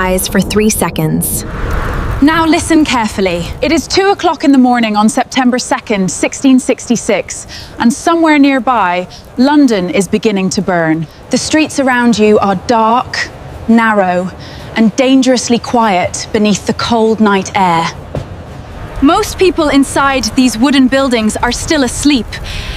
eyes for 3 seconds. Now listen carefully. It is 2 o'clock in the morning on September 2nd, 1666, and somewhere nearby, London is beginning to burn. The streets around you are dark, narrow, and dangerously quiet beneath the cold night air. Most people inside these wooden buildings are still asleep.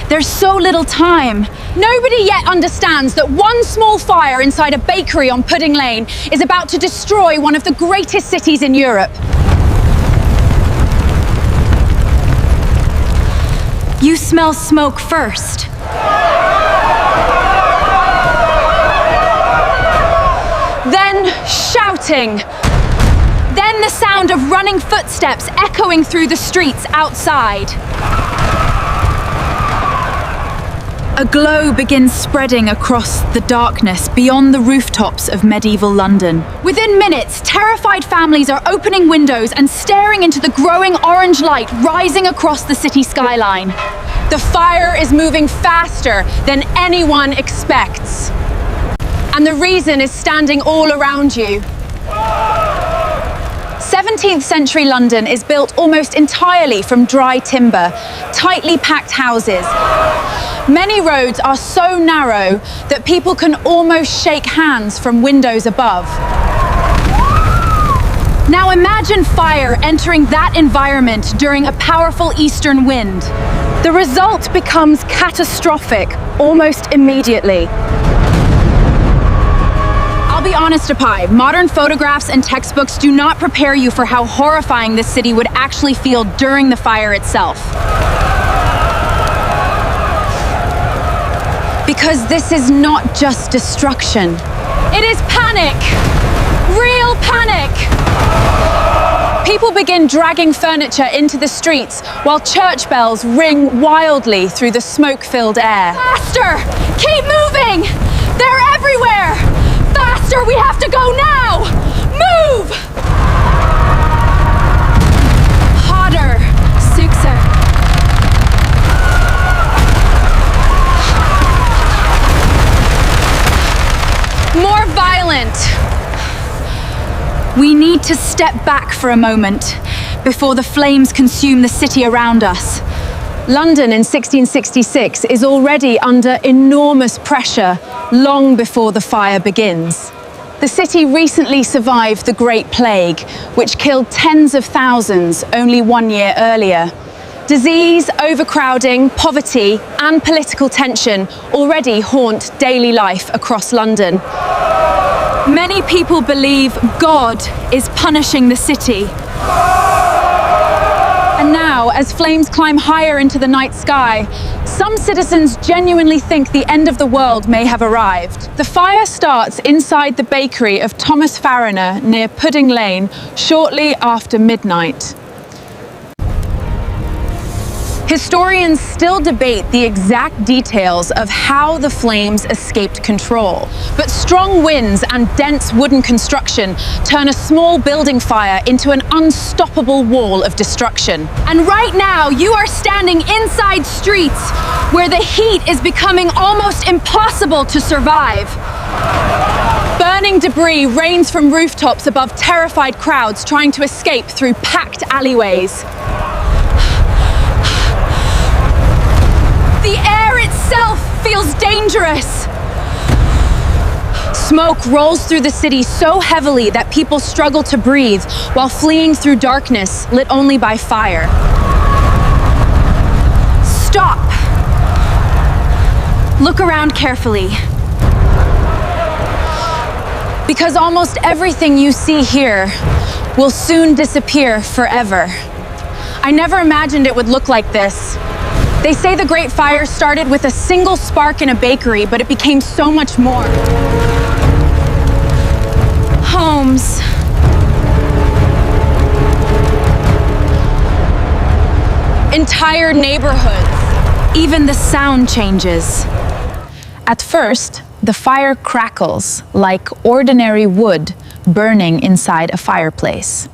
There's so little time. Nobody yet understands that one small fire inside a bakery on Pudding Lane is about to destroy one of the greatest cities in Europe. You smell smoke first. Then shouting. Then the sound of running footsteps echoing through the streets outside. A glow begins spreading across the darkness beyond the rooftops of medieval London. Within minutes, terrified families are opening windows and staring into the growing orange light rising across the city skyline. The fire is moving faster than anyone expects. And the reason is standing all around you. 17th century London is built almost entirely from dry timber, tightly packed houses. Many roads are so narrow that people can almost shake hands from windows above. Now imagine fire entering that environment during a powerful eastern wind. The result becomes catastrophic almost immediately. I'll be honest, Apai, modern photographs and textbooks do not prepare you for how horrifying this city would actually feel during the fire itself. Because this is not just destruction. It is panic! Real panic! People begin dragging furniture into the streets while church bells ring wildly through the smoke-filled air. Faster! Keep moving! They're everywhere! Faster! We have to go now! Move! Harder! Sixer. More violent. We need to step back for a moment before the flames consume the city around us. London in 1666 is already under enormous pressure long before the fire begins. The city recently survived the Great Plague, which killed tens of thousands only 1 year earlier. Disease, overcrowding, poverty, and political tension already haunt daily life across London. Many people believe God is punishing the city. And now, as flames climb higher into the night sky, some citizens genuinely think the end of the world may have arrived. The fire starts inside the bakery of Thomas Fariner near Pudding Lane shortly after midnight. Historians still debate the exact details of how the flames escaped control, but strong winds and dense wooden construction turn a small building fire into an unstoppable wall of destruction. And right now, you are standing inside streets where the heat is becoming almost impossible to survive. Burning debris rains from rooftops above terrified crowds trying to escape through packed alleyways. The air itself feels dangerous. Smoke rolls through the city so heavily that people struggle to breathe while fleeing through darkness lit only by fire. Stop. Look around carefully. Because almost everything you see here will soon disappear forever. I never imagined it would look like this. They say the Great Fire started with a single spark in a bakery, but it became so much more. Homes. Entire neighborhoods. Even the sound changes. At first, the fire crackles like ordinary wood burning inside a fireplace.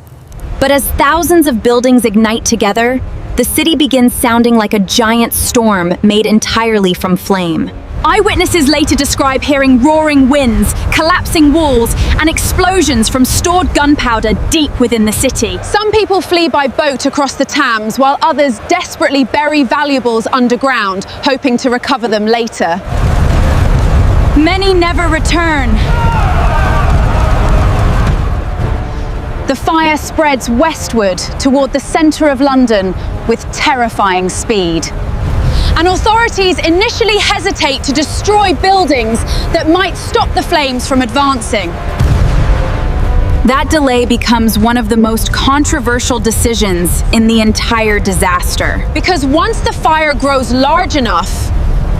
But as thousands of buildings ignite together, the city begins sounding like a giant storm made entirely from flame. Eyewitnesses later describe hearing roaring winds, collapsing walls, and explosions from stored gunpowder deep within the city. Some people flee by boat across the Thames, while others desperately bury valuables underground, hoping to recover them later. Many never return. The fire spreads westward toward the centre of London with terrifying speed. And authorities initially hesitate to destroy buildings that might stop the flames from advancing. That delay becomes one of the most controversial decisions in the entire disaster. Because once the fire grows large enough,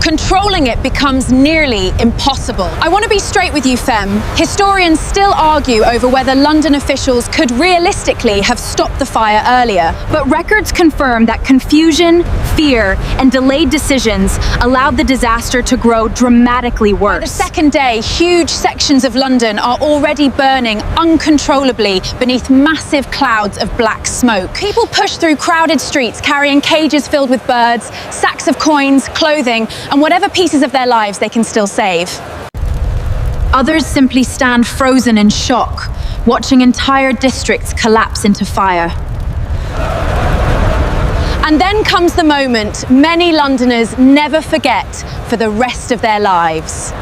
controlling it becomes nearly impossible. I want to be straight with you, Fem. Historians still argue over whether London officials could realistically have stopped the fire earlier. But records confirm that confusion, fear, and delayed decisions allowed the disaster to grow dramatically worse. By the second day, huge sections of London are already burning uncontrollably beneath massive clouds of black smoke. People push through crowded streets carrying cages filled with birds, sacks of coins, clothing, and whatever pieces of their lives they can still save. Others simply stand frozen in shock, watching entire districts collapse into fire. And then comes the moment many Londoners never forget for the rest of their lives.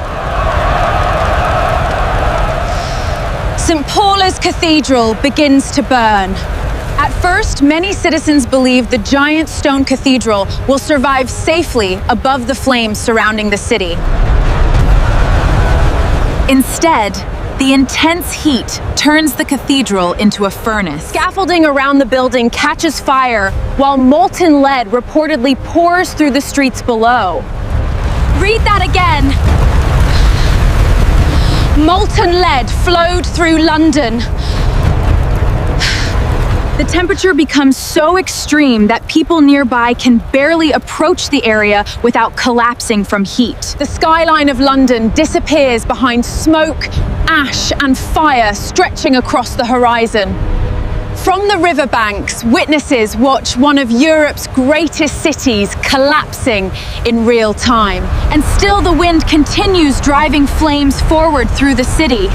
St. Paula's Cathedral begins to burn. At first, many citizens believed the giant stone cathedral will survive safely above the flames surrounding the city. Instead, the intense heat turns the cathedral into a furnace. Scaffolding around the building catches fire, while molten lead reportedly pours through the streets below. Read that again. Molten lead flowed through London. The temperature becomes so extreme that people nearby can barely approach the area without collapsing from heat. The skyline of London disappears behind smoke, ash, and fire stretching across the horizon. From the riverbanks, witnesses watch one of Europe's greatest cities collapsing in real time. And still the wind continues driving flames forward through the city.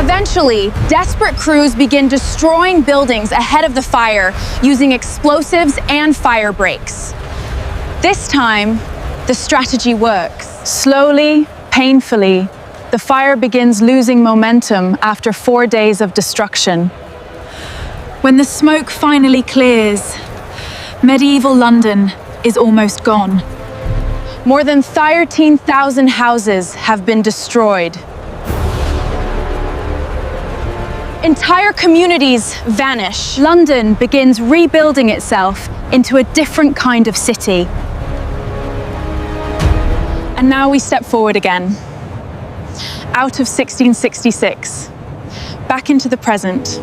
Eventually, desperate crews begin destroying buildings ahead of the fire using explosives and fire breaks. This time, the strategy works. Slowly, painfully, the fire begins losing momentum after 4 days of destruction. When the smoke finally clears, medieval London is almost gone. More than 13,000 houses have been destroyed. Entire communities vanish. London begins rebuilding itself into a different kind of city. And now we step forward again, out of 1666, back into the present.